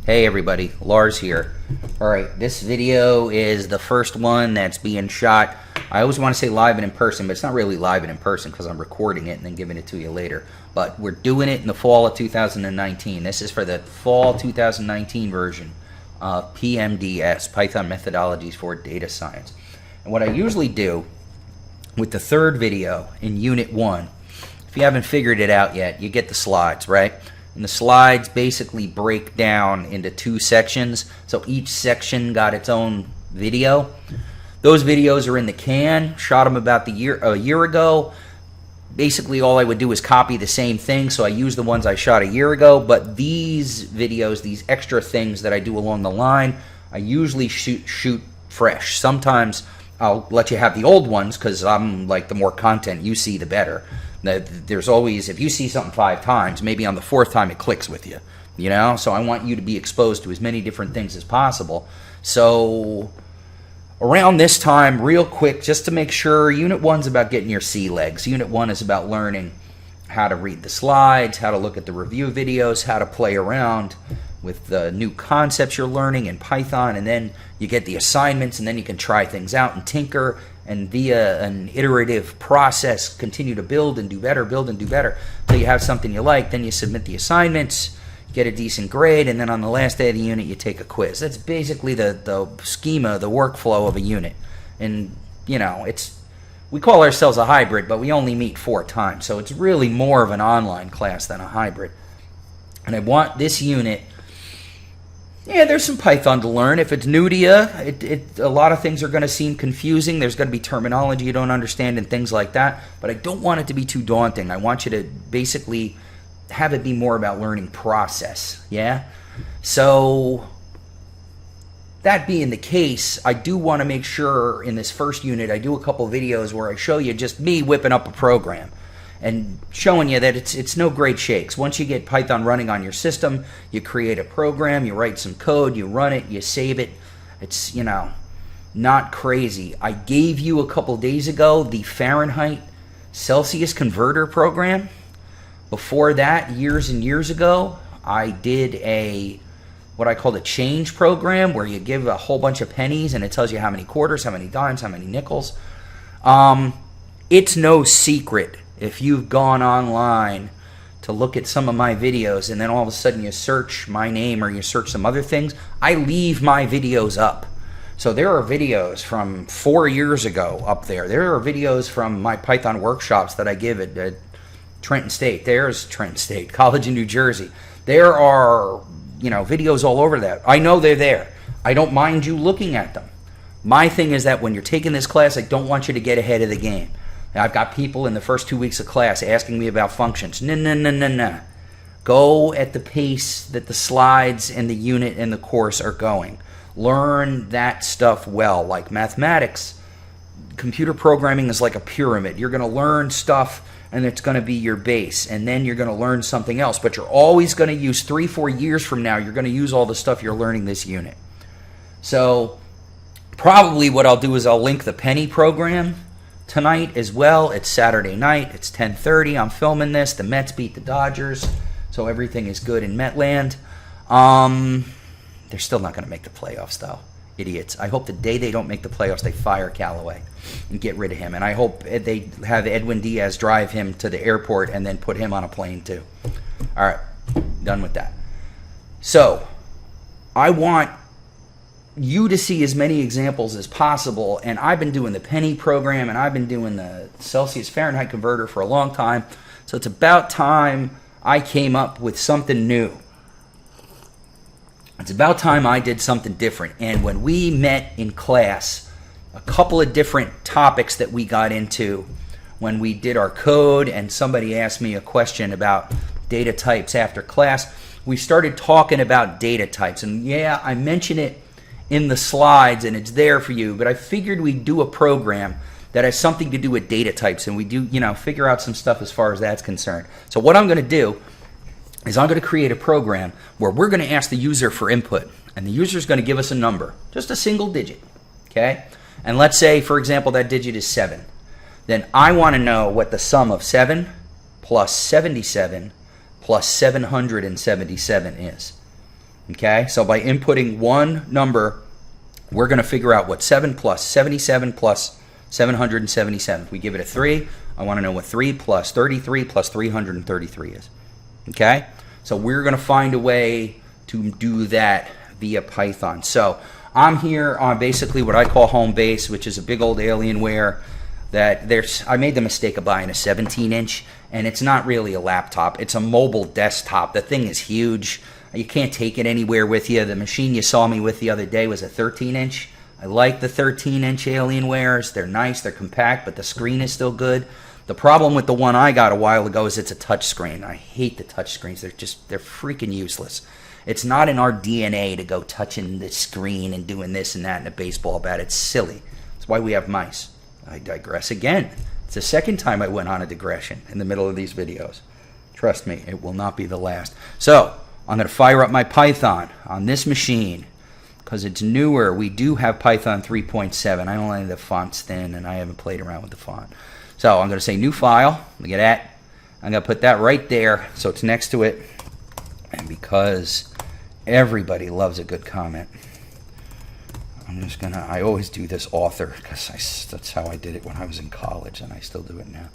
Hey everybody, Lars here. Alright, this video is the first one that's being shot. I always want to say live and in person, but it's not really live and in person because I'm recording it and then giving it to you later. But we're doing it in the fall of 2019. This is for the fall 2019 version of PMDS, Python Methodologies for Data Science. And what I usually do with the third video in Unit 1, if you haven't figured it out yet, you get the slides, right? And the slides basically break down into two sections. So each section got its own video. Those videos are in the can. Shot them about a year ago. Basically all I would do is copy the same thing. So I use the ones I shot a year ago. But these videos, these extra things that I do along the line, I usually shoot fresh. Sometimes I'll let you have the old ones because I'm like, the more content you see, the better. There's always, if you see something 5 times, maybe on the 4th time it clicks with you, you know? So I want you to be exposed to as many different things as possible. So around this time, real quick, just to make sure, Unit 1's about getting your sea legs. Unit 1 is about learning how to read the slides, how to look at the review videos, how to play around with the new concepts you're learning in Python, and then you get the assignments, and then you can try things out and tinker, and via an iterative process continue to build and do better, until you have something you like. Then you submit the assignments, get a decent grade, and then on the last day of the unit you take a quiz. That's basically the schema, the workflow of a unit. And you know, we call ourselves a hybrid, but we only meet 4 times, so it's really more of an online class than a hybrid. And I want this unit, yeah, there's some Python to learn. If it's new to you, a lot of things are going to seem confusing. There's going to be terminology you don't understand and things like that. But I don't want it to be too daunting. I want you to basically have it be more about learning process, yeah? So that being the case, I do want to make sure in this first unit I do a couple videos where I show you just me whipping up a program and showing you that it's no great shakes. Once you get Python running on your system, you create a program, you write some code, you run it, you save it. It's, you know, not crazy. I gave you a couple days ago the Fahrenheit Celsius converter program. Before that, years and years ago, I did what I call a change program, where you give a whole bunch of pennies and it tells you how many quarters, how many dimes, how many nickels. It's no secret, if you've gone online to look at some of my videos and then all of a sudden you search my name or you search some other things, I leave my videos up. So there are videos from 4 years ago up there. There are videos from my Python workshops that I give at Trenton State. There's Trenton State, College in New Jersey. There are, you know, videos all over that. I know they're there. I don't mind you looking at them. My thing is that when you're taking this class, I don't want you to get ahead of the game. I've got people in the first 2 weeks of class asking me about functions. No. Go at the pace that the slides and the unit and the course are going. Learn that stuff well. Like mathematics, computer programming is like a pyramid. You're going to learn stuff and it's going to be your base. And then you're going to learn something else. But you're always going to use 3-4 years from now, you're going to use all the stuff you're learning this unit. So probably what I'll do is I'll link the penny program tonight as well. It's Saturday night. It's 10:30. I'm filming this. The Mets beat the Dodgers, so everything is good in Metland. They're still not going to make the playoffs, though. Idiots. I hope the day they don't make the playoffs, they fire Callaway and get rid of him. And I hope they have Edwin Diaz drive him to the airport and then put him on a plane, too. All right. Done with that. So I want you to see as many examples as possible, and I've been doing the penny program and I've been doing the Celsius Fahrenheit converter for a long time, so it's about time I came up with something new. It's about time I did something different. And when we met in class, a couple of different topics that we got into when we did our code, and somebody asked me a question about data types after class, we started talking about data types. And yeah, I mentioned it in the slides and it's there for you, but I figured we'd do a program that has something to do with data types, and we do, you know, figure out some stuff as far as that's concerned. So what I'm going to do is I'm going to create a program where we're going to ask the user for input, and the user is going to give us a number, just a single digit, okay? And let's say, for example, that digit is 7. Then I want to know what the sum of 7 plus 77 plus 777 is. Okay, so by inputting one number, we're going to figure out what 7 plus 77 plus 777. If we give it a 3, I want to know what 3 plus 33 plus 333 is. Okay, so we're going to find a way to do that via Python. So I'm here on basically what I call home base, which is a big old Alienware that I made the mistake of buying a 17-inch, and it's not really a laptop. It's a mobile desktop. The thing is huge. You can't take it anywhere with you. The machine you saw me with the other day was a 13-inch. I like the 13-inch Alienwares. They're nice, they're compact, but the screen is still good. The problem with the one I got a while ago is it's a touch screen. I hate the touch screens. They're freaking useless. It's not in our DNA to go touching the screen and doing this and that in a baseball bat. It's silly. That's why we have mice. I digress again. It's the second time I went on a digression in the middle of these videos. Trust me, it will not be the last. So I'm going to fire up my Python on this machine because it's newer. We do have Python 3.7. I don't like the font's thin, and I haven't played around with the font. So I'm going to say new file. Look at that. I'm going to put that right there so it's next to it. And because everybody loves a good comment, I'm just going to, I always do this author because that's how I did it when I was in college, and I still do it now.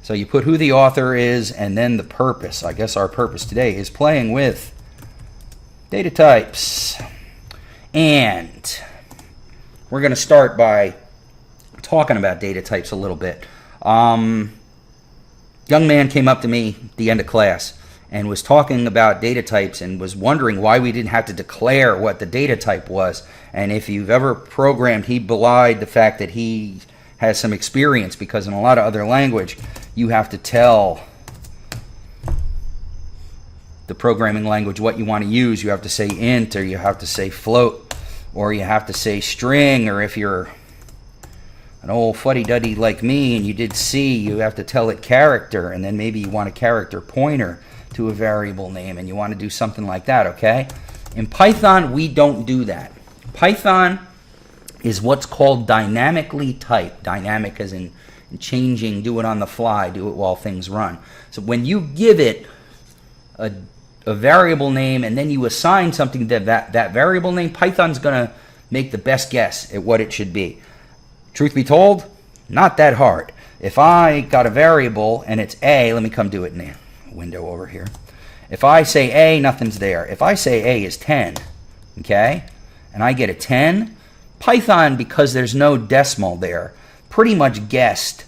So you put who the author is and then the purpose. I guess our purpose today is playing with data types. And we're going to start by talking about data types a little bit. Young man came up to me at the end of class and was talking about data types and was wondering why we didn't have to declare what the data type was. And if you've ever programmed, he belied the fact that he has some experience, because in a lot of other language, you have to tell the programming language what you want to use. You have to say int, or you have to say float, or you have to say string, or if you're an old fuddy-duddy like me and you did C, you have to tell it character, and then maybe you want a character pointer to a variable name, and you want to do something like that, okay? In Python, we don't do that. Python is what's called dynamically typed. Dynamic as in changing, do it on the fly, do it while things run. So when you give it a variable name and then you assign something to that variable name, Python's going to make the best guess at what it should be. Truth be told, not that hard. If I got a variable and it's A, let me come do it in the window over here. If I say A, nothing's there. If I say A is 10, okay, and I get a 10, Python, because there's no decimal there, pretty much guessed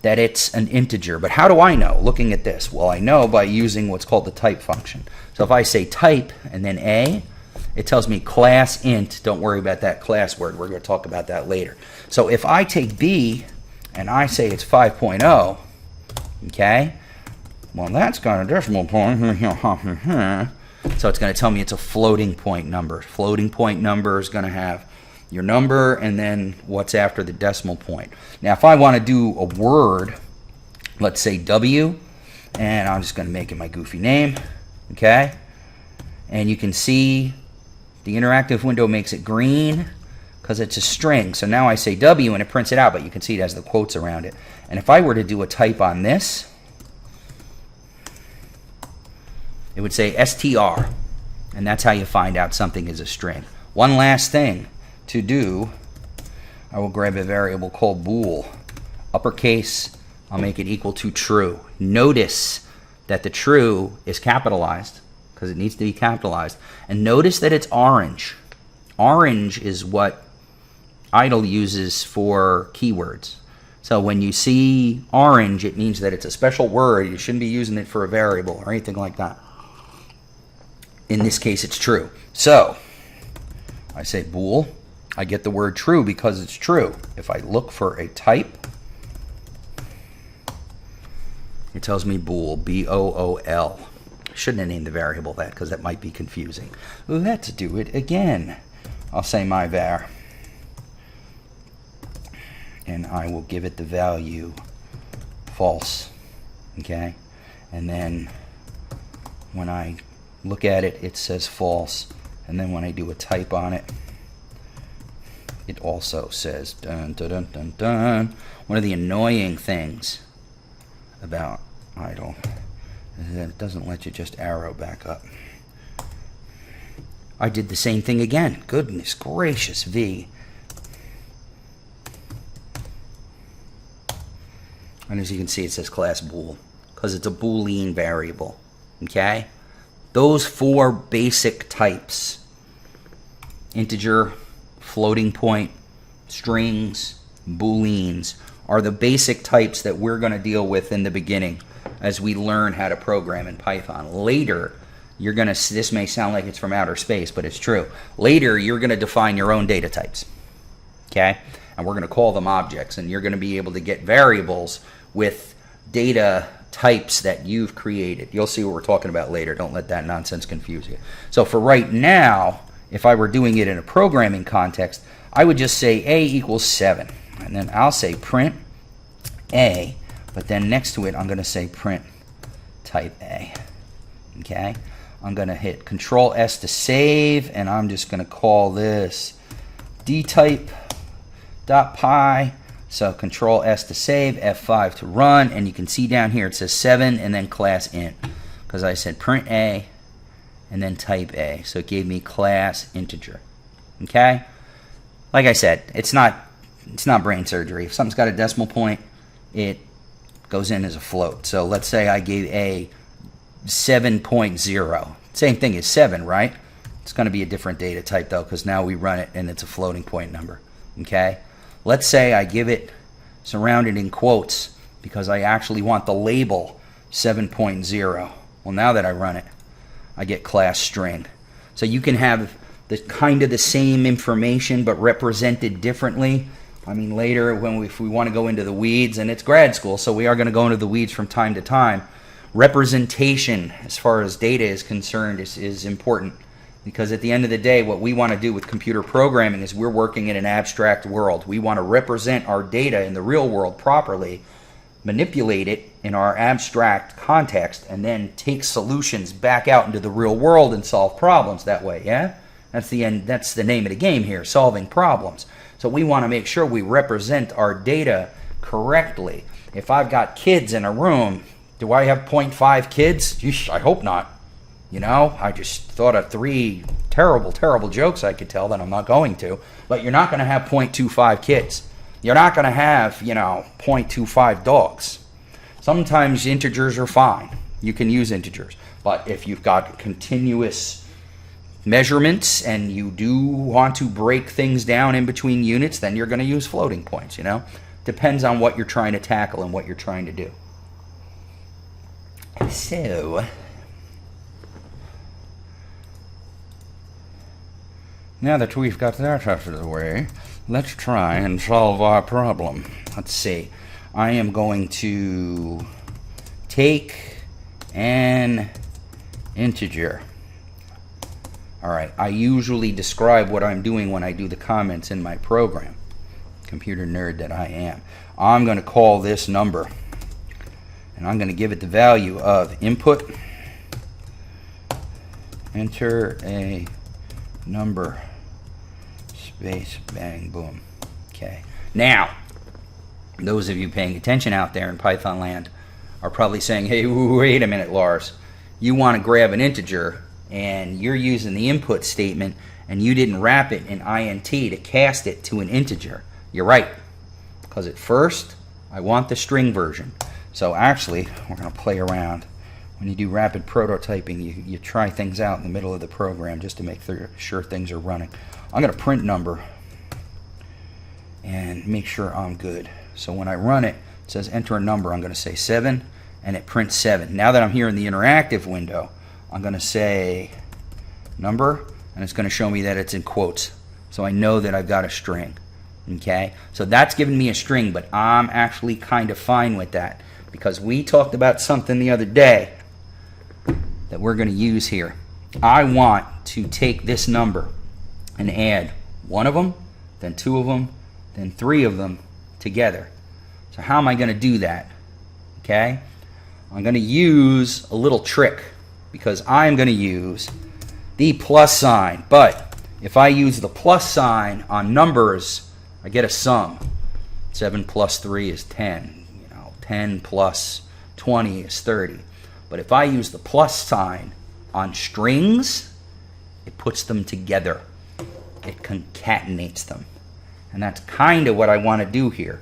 that it's an integer. But how do I know? Looking at this. Well, I know by using what's called the type function. So if I say type and then A, it tells me class int. Don't worry about that class word. We're going to talk about that later. So if I take B and I say it's 5.0, okay, well, that's got a decimal point. So it's going to tell me it's a floating point number. Floating point number is going to have your number and then what's after the decimal point. Now, if I want to do a word, let's say W, and I'm just going to make it my goofy name, okay? And you can see the interactive window makes it green because it's a string. So now I say W and it prints it out, but you can see it has the quotes around it. And if I were to do a type on this, it would say str, and that's how you find out something is a string. One last thing to do, I will grab a variable called bool. Uppercase, I'll make it equal to true. Notice that the true is capitalized because it needs to be capitalized. And notice that it's orange. Orange is what idle uses for keywords. So when you see orange, it means that it's a special word. You shouldn't be using it for a variable or anything like that. In this case, it's true. So I say bool. I get the word true because it's true. If I look for a type, it tells me bool, B-O-O-L. I shouldn't have named the variable that because that might be confusing. Let's do it again. I'll say my var, and I will give it the value false, okay? And then when I look at it, it says false, and then when I do a type on it, it also says dun dun dun dun dun. One of the annoying things about idle is that it doesn't let you just arrow back up. I did the same thing again. Goodness gracious, V. And as you can see, it says class bool because it's a Boolean variable. Okay? Those four basic types, integer, floating point, strings, booleans, are the basic types that we're going to deal with in the beginning as we learn how to program in Python. Later, you're going to, this may sound like it's from outer space, but it's true. Later, you're going to define your own data types. Okay? And we're going to call them objects, and you're going to be able to get variables with data types that you've created. You'll see what we're talking about later. Don't let that nonsense confuse you. So for right now, if I were doing it in a programming context, I would just say a equals 7. And then I'll say print a, but then next to it, I'm going to say print type A. Okay? I'm going to hit Control S to save, and I'm just going to call this dtype.py. So Control S to save, F5 to run, and you can see down here it says 7 and then class int, because I said print A and then type A. So it gave me class integer. Okay? Like I said, it's not brain surgery. If something's got a decimal point, it goes in as a float. So let's say I gave A 7.0. Same thing as 7, right? It's going to be a different data type though, because now we run it and it's a floating point number. Okay? Let's say I give it surrounded in quotes because I actually want the label 7.0. Well, now that I run it, I get class string. So you can have the kind of the same information but represented differently. I mean, later if we want to go into the weeds, and it's grad school, so we are going to go into the weeds from time to time. Representation as far as data is concerned is important. Because at the end of the day, what we want to do with computer programming is we're working in an abstract world. We want to represent our data in the real world properly, manipulate it in our abstract context, and then take solutions back out into the real world and solve problems that way, yeah? That's the end. That's the name of the game here, solving problems. So we want to make sure we represent our data correctly. If I've got kids in a room, do I have 0.5 kids? Yeesh, I hope not. You know, I just thought of 3 terrible, terrible jokes I could tell that I'm not going to. But you're not going to have 0.25 kids. You're not going to have, 0.25 dogs. Sometimes integers are fine. You can use integers. But if you've got continuous measurements and you do want to break things down in between units, then you're going to use floating points, Depends on what you're trying to tackle and what you're trying to do. So now that we've got that out of the way, let's try and solve our problem. Let's see. I am going to take an integer. All right. I usually describe what I'm doing when I do the comments in my program. Computer nerd that I am. I'm going to call this number, and I'm going to give it the value of input. Enter a number. Space, bang, boom. Okay. Now, those of you paying attention out there in Python land are probably saying, hey, wait a minute, Lars. You want to grab an integer, and you're using the input statement, and you didn't wrap it in int to cast it to an integer. You're right. Because at first, I want the string version. So actually, we're going to play around. When you do rapid prototyping, you try things out in the middle of the program just to make sure things are running. I'm going to print number and make sure I'm good. So when I run it, it says enter a number. I'm going to say 7, and it prints 7. Now that I'm here in the interactive window, I'm going to say number, and it's going to show me that it's in quotes. So I know that I've got a string. Okay? So that's giving me a string, but I'm actually kind of fine with that because we talked about something the other day that we're going to use here. I want to take this number and add one of them, then 2 of them, then 3 of them together. So how am I going to do that? Okay? I'm going to use a little trick because I'm going to use the plus sign. But if I use the plus sign on numbers, I get a sum. 7 plus 3 is 10. 10 plus 20 is 30. But if I use the plus sign on strings, It puts them together. It concatenates them. And that's kind of what I want to do here.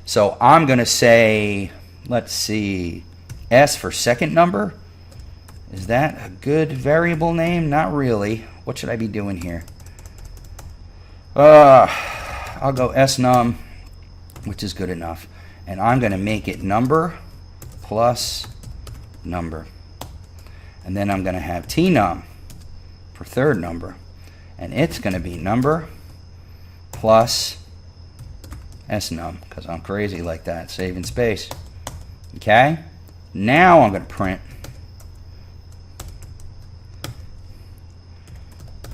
So I'm going to say, let's see, S for second number. Is that a good variable name? Not really. What should I be doing here? I'll go snum, which is good enough. And I'm going to make it number plus number. And then I'm going to have tnum for third number. And it's going to be number plus snum, because I'm crazy like that, saving space. Okay? Now I'm going to print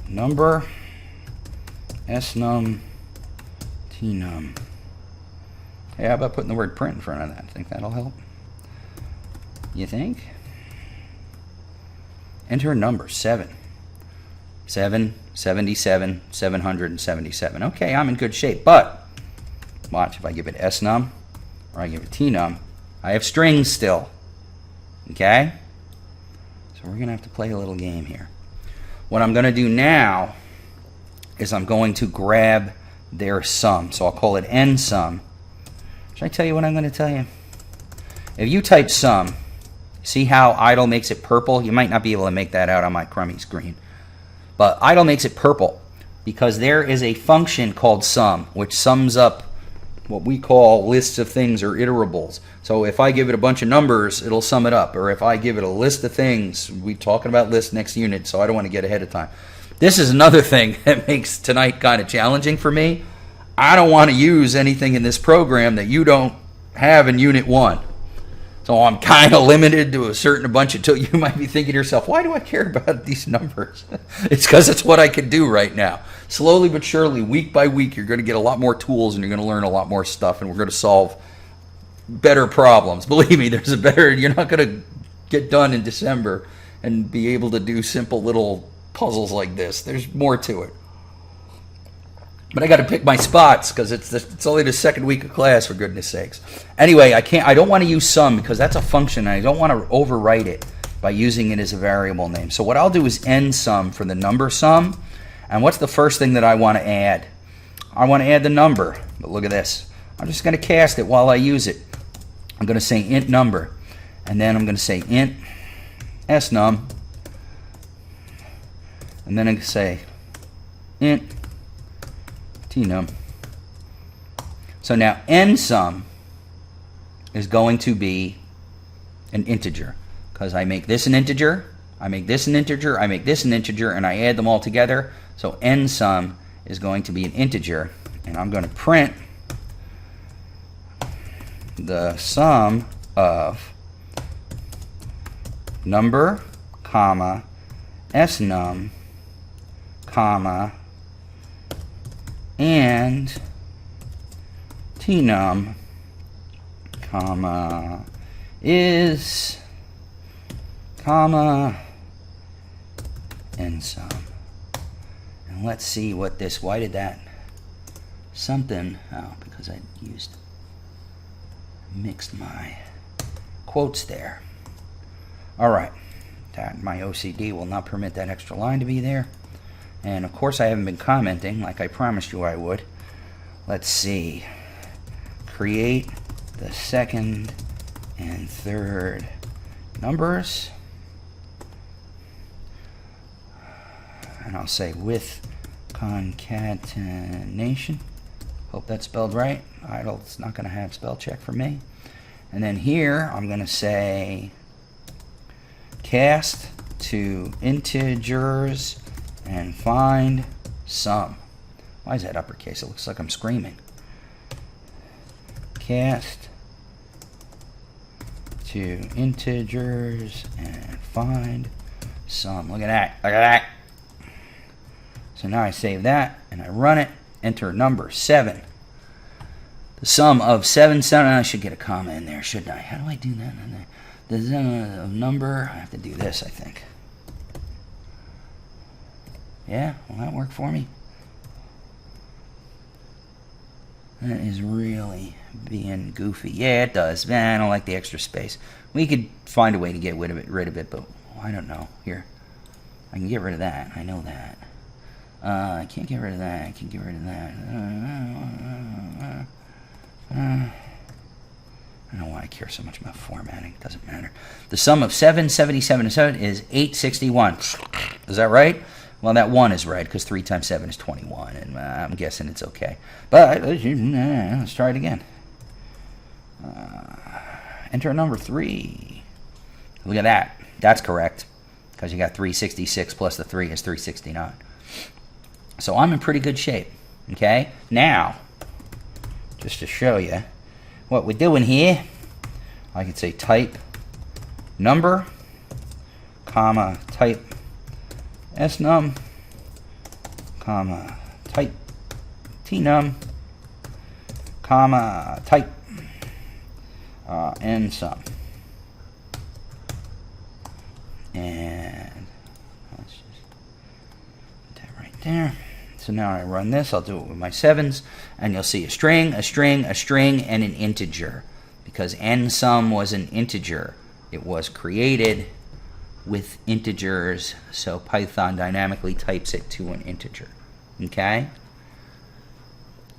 number snum tnum. Hey, how about putting the word print in front of that? Think that'll help? You think? Enter a number, 7. 777, 777. Okay, I'm in good shape, but watch, if I give it snum or I give it tnum, I have strings still. Okay? So we're going to have to play a little game here. What I'm going to do now is I'm going to grab their sum. So I'll call it n sum. Should I tell you what I'm going to tell you? If you type sum, see how idle makes it purple? You might not be able to make that out on my crummy screen. But idle makes it purple because there is a function called sum, which sums up what we call lists of things or iterables. So if I give it a bunch of numbers, it'll sum it up. Or if I give it a list of things, we're talking about lists next unit, so I don't want to get ahead of time. This is another thing that makes tonight kind of challenging for me. I don't want to use anything in this program that you don't have in Unit 1. So I'm kind of limited to a certain bunch until you might be thinking to yourself, why do I care about these numbers? It's because it's what I can do right now. Slowly but surely, week by week, you're going to get a lot more tools and you're going to learn a lot more stuff, and we're going to solve better problems. Believe me, there's a better, you're not going to get done in December and be able to do simple little puzzles like this. There's more to it. But I got to pick my spots because it's only the second week of class, for goodness sakes. Anyway, I don't want to use sum because that's a function and I don't want to overwrite it by using it as a variable name. So what I'll do is n sum for the number sum. And what's the first thing that I want to add? I want to add the number. But look at this. I'm just going to cast it while I use it. I'm going to say int number. And then I'm going to say int snum. And then I'm going to say int tnum. So now n sum is going to be an integer because I make this an integer, I make this an integer, I make this an integer, and I add them all together. So n sum is going to be an integer, and I'm going to print the sum of number, comma, snum, comma, and tnum, comma, is, comma, n sum. And let's see what this, why did that, something, oh, because I mixed my quotes there. All right, that my OCD will not permit that extra line to be there. And of course I haven't been commenting like I promised you I would. Let's see. Create the second and third numbers. And I'll say with concatenation. Hope that's spelled right. Idle's not going to have spell check for me. And then here I'm going to say cast to integers and find sum. Why is that uppercase? It looks like I'm screaming. Cast to integers and find sum. Look at that. Look at that. So now I save that and I run it. Enter number 7. The sum of 7, I should get a comma in there, shouldn't I? How do I do that? The number, I have to do this, I think. Yeah, will that work for me? That is really being goofy. Yeah, it does. Man, I don't like the extra space. We could find a way to get rid of it, but I don't know. Here. I can get rid of that. I know that. I can't get rid of that. I can get rid of that. I don't know why I care so much about formatting. It doesn't matter. The sum of 777 and 7 is 861. Is that right? Well, that 1 is right because 3 times 7 is 21, and I'm guessing it's okay. But let's try it again. Enter a number 3. Look at that. That's correct because you got 366 plus the 3 is 369. So I'm in pretty good shape. Okay? Now, just to show you what we're doing here, I could say type number, comma, type snum, comma, type tnum, comma, type nsum. And let's just put that right there. So now I run this, I'll do it with my 7s, and you'll see a string, a string, a string, and an integer. Because nsum was an integer. It was created with integers, so Python dynamically types it to an integer. Okay?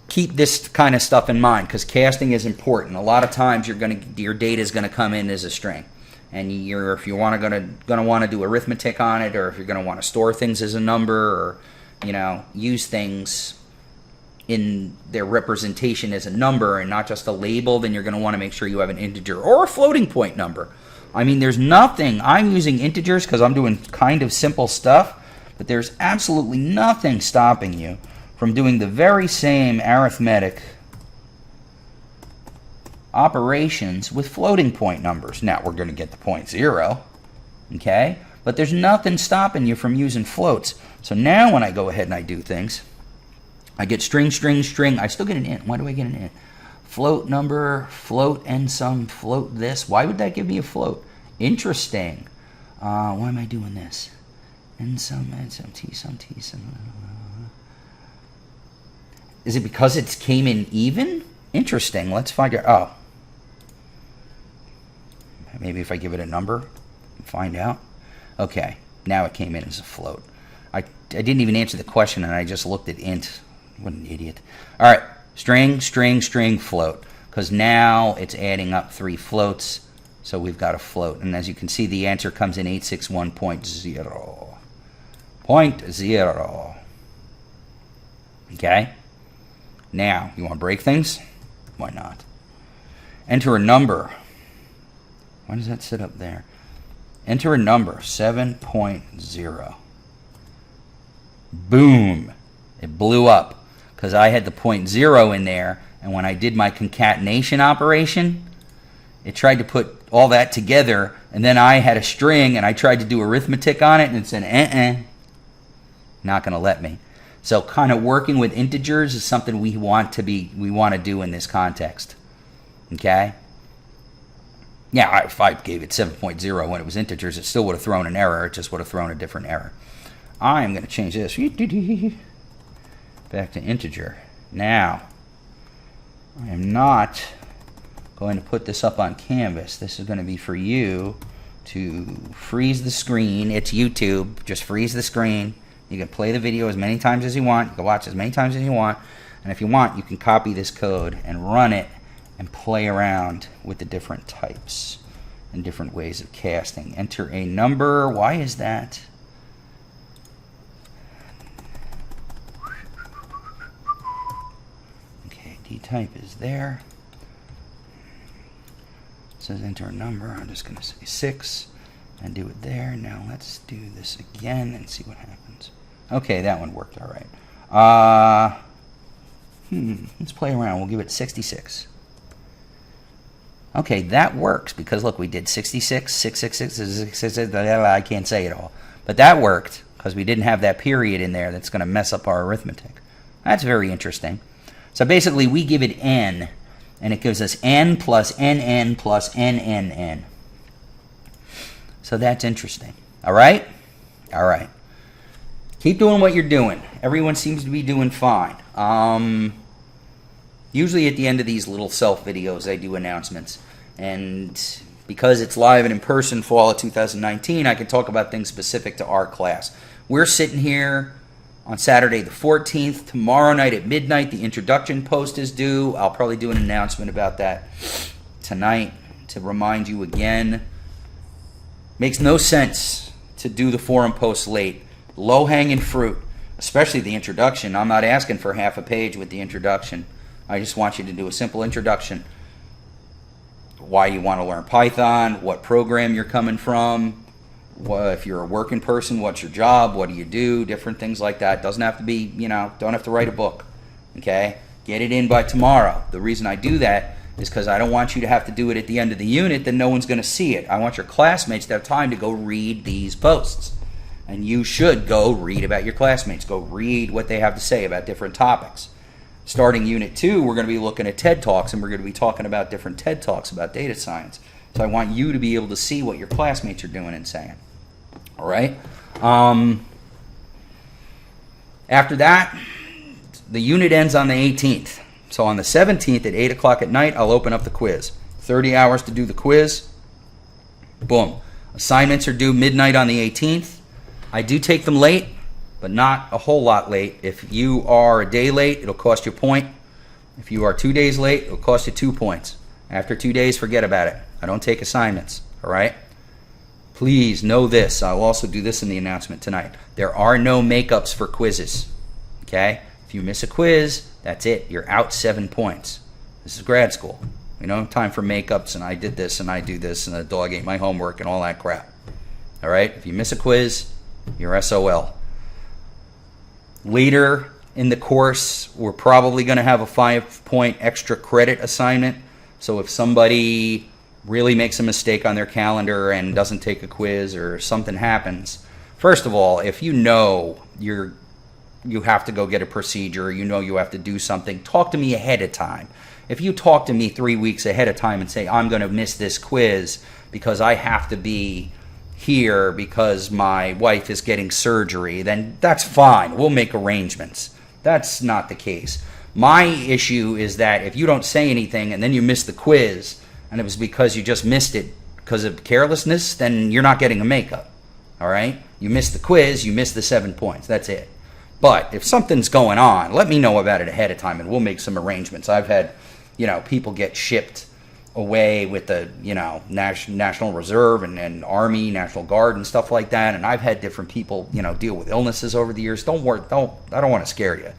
Keep this kind of stuff in mind, because casting is important. A lot of times your data is going to come in as a string. And if you're going to want to do arithmetic on it, or if you're going to want to store things as a number, or use things in their representation as a number and not just a label, then you're going to want to make sure you have an integer or a floating point number. I mean, there's nothing. I'm using integers because I'm doing kind of simple stuff, but there's absolutely nothing stopping you from doing the very same arithmetic operations with floating point numbers. Now, we're going to get to 0.0, okay? But there's nothing stopping you from using floats. So now when I go ahead and I do things, I get string, string, string. I still get an int. Why do I get an int? Float number, float nsum, float this. Why would that give me a float? Interesting. Why am I doing this? Nsum, nsum, tsum, tsum. Is it because it came in even? Interesting. Let's find out. Oh. Maybe if I give it a number, find out. Okay. Now it came in as a float. I didn't even answer the question, and I just looked at int. What an idiot. All right. String, string, string, float. Because now it's adding up 3 floats, so we've got a float. And as you can see, the answer comes in 861.0. 0.0. Okay? Now, you want to break things? Why not? Enter a number. Why does that sit up there? Enter a number, 7.0. Boom. It blew up because I had the 0.0 in there, and when I did my concatenation operation, it tried to put all that together, and then I had a string, and I tried to do arithmetic on it, and it said, not going to let me. So kind of working with integers is something we want to do in this context. Okay? Yeah, if I gave it 7.0 when it was integers, it still would have thrown an error. It just would have thrown a different error. I am going to change this back to integer. Now, I am not going to put this up on Canvas. This is going to be for you to freeze the screen. It's YouTube. Just freeze the screen. You can play the video as many times as you want. You can watch as many times as you want. And if you want, you can copy this code and run it and play around with the different types and different ways of casting. Enter a number. Why is that? Okay, dtype is there. It says enter a number. I'm just going to say 6 and do it there. Now let's do this again and see what happens. Okay, that one worked all right. Let's play around. We'll give it 66. Okay, that works because look, we did 66, 666, I can't say it all. But that worked because we didn't have that period in there that's going to mess up our arithmetic. That's very interesting. So basically we give it n, and it gives us n plus nn plus nnn. So that's interesting. All right? All right. Keep doing what you're doing. Everyone seems to be doing fine. Usually at the end of these little self videos, I do announcements. And because it's live and in person fall of 2019, I can talk about things specific to our class. We're sitting here on Saturday the 14th. Tomorrow night at midnight, the introduction post is due. I'll probably do an announcement about that tonight to remind you again. Makes no sense to do the forum post late. Low-hanging fruit, especially the introduction. I'm not asking for half a page with the introduction. I just want you to do a simple introduction. Why you want to learn Python, what program you're coming from, if you're a working person, what's your job, what do you do, different things like that. Doesn't have to be, don't have to write a book, okay? Get it in by tomorrow. The reason I do that is because I don't want you to have to do it at the end of the unit, then no one's going to see it. I want your classmates to have time to go read these posts. And you should go read about your classmates. Go read what they have to say about different topics. Starting Unit 2, we're going to be looking at TED Talks, and we're going to be talking about different TED Talks about data science. So I want you to be able to see what your classmates are doing and saying. All right? After that, the unit ends on the 18th. So on the 17th at 8 o'clock at night, I'll open up the quiz. 30 hours to do the quiz. Boom. Assignments are due midnight on the 18th. I do take them late, but not a whole lot late. If you are a day late, it'll cost you a point. If you are 2 days late, it'll cost you 2 points. After 2 days, forget about it. I don't take assignments, all right? Please know this. I'll also do this in the announcement tonight. There are no makeups for quizzes, okay? If you miss a quiz, that's it. You're out 7 points. This is grad school. We don't have time for makeups, and I did this, and I do this, and the dog ate my homework, and all that crap. All right? If you miss a quiz, you're SOL. Later in the course, we're probably going to have a 5-point extra credit assignment. So if somebody really makes a mistake on their calendar and doesn't take a quiz or something happens, first of all, if you know you have to go get a procedure, you have to do something, talk to me ahead of time. If you talk to me 3 weeks ahead of time and say, I'm going to miss this quiz because I have to be here because my wife is getting surgery, then that's fine. We'll make arrangements. That's not the case. My issue is that if you don't say anything and then you miss the quiz and it was because you just missed it because of carelessness, then you're not getting a makeup. All right? You missed the quiz, you missed the 7 points. That's it. But if something's going on, let me know about it ahead of time and we'll make some arrangements. I've had, people get shipped away with the, National Reserve and Army, National Guard and stuff like that. And I've had different people, deal with illnesses over the years. Don't worry. I don't want to scare you.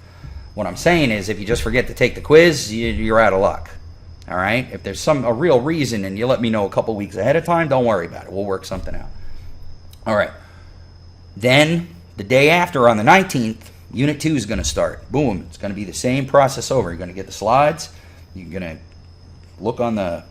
What I'm saying is if you just forget to take the quiz, you're out of luck. All right? If there's a real reason and you let me know a couple weeks ahead of time, don't worry about it. We'll work something out. All right. Then the day after on the 19th, Unit 2 is going to start. Boom. It's going to be the same process over. You're going to get the slides. You're going to look on the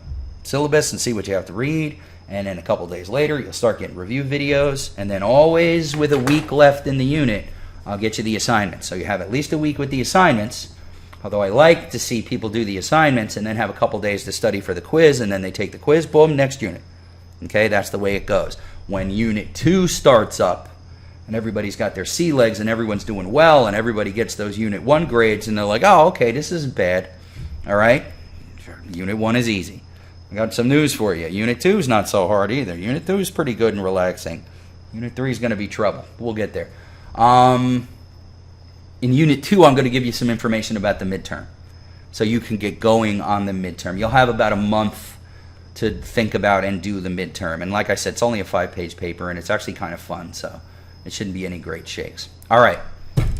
syllabus and see what you have to read, and then a couple days later you'll start getting review videos, and then always with a week left in the unit I'll get you the assignments. So you have at least a week with the assignments, although I like to see people do the assignments and then have a couple days to study for the quiz, and then they take the quiz, boom, next unit. Okay, that's the way it goes. When Unit 2 starts up and everybody's got their sea legs and everyone's doing well and everybody gets those Unit 1 grades and they're like, oh, okay, this isn't bad. All right? Unit 1 is easy. I got some news for you. Unit 2 is not so hard either. Unit 2 is pretty good and relaxing. Unit 3 is going to be trouble. We'll get there. In Unit 2, I'm going to give you some information about the midterm so you can get going on the midterm. You'll have about a month to think about and do the midterm. And like I said, it's only a 5-page paper, and it's actually kind of fun, so it shouldn't be any great shakes. All right,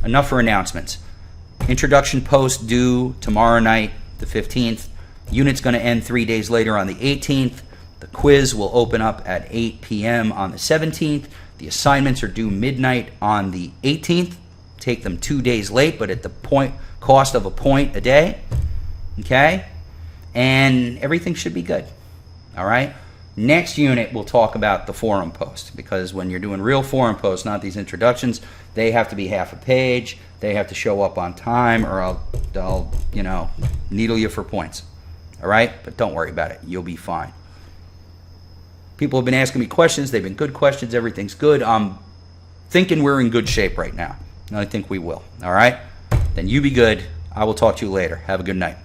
enough for announcements. Introduction post due tomorrow night, the 15th. Unit's going to end 3 days later on the 18th. The quiz will open up at 8 p.m. on the 17th. The assignments are due midnight on the 18th. Take them 2 days late, but at the cost of a point a day. Okay? And everything should be good. All right? Next unit, we'll talk about the forum post, because when you're doing real forum posts, not these introductions, they have to be half a page. They have to show up on time, or I'll needle you for points. All right? But don't worry about it. You'll be fine. People have been asking me questions. They've been good questions. Everything's good. I'm thinking we're in good shape right now. And I think we will. All right? Then you be good. I will talk to you later. Have a good night.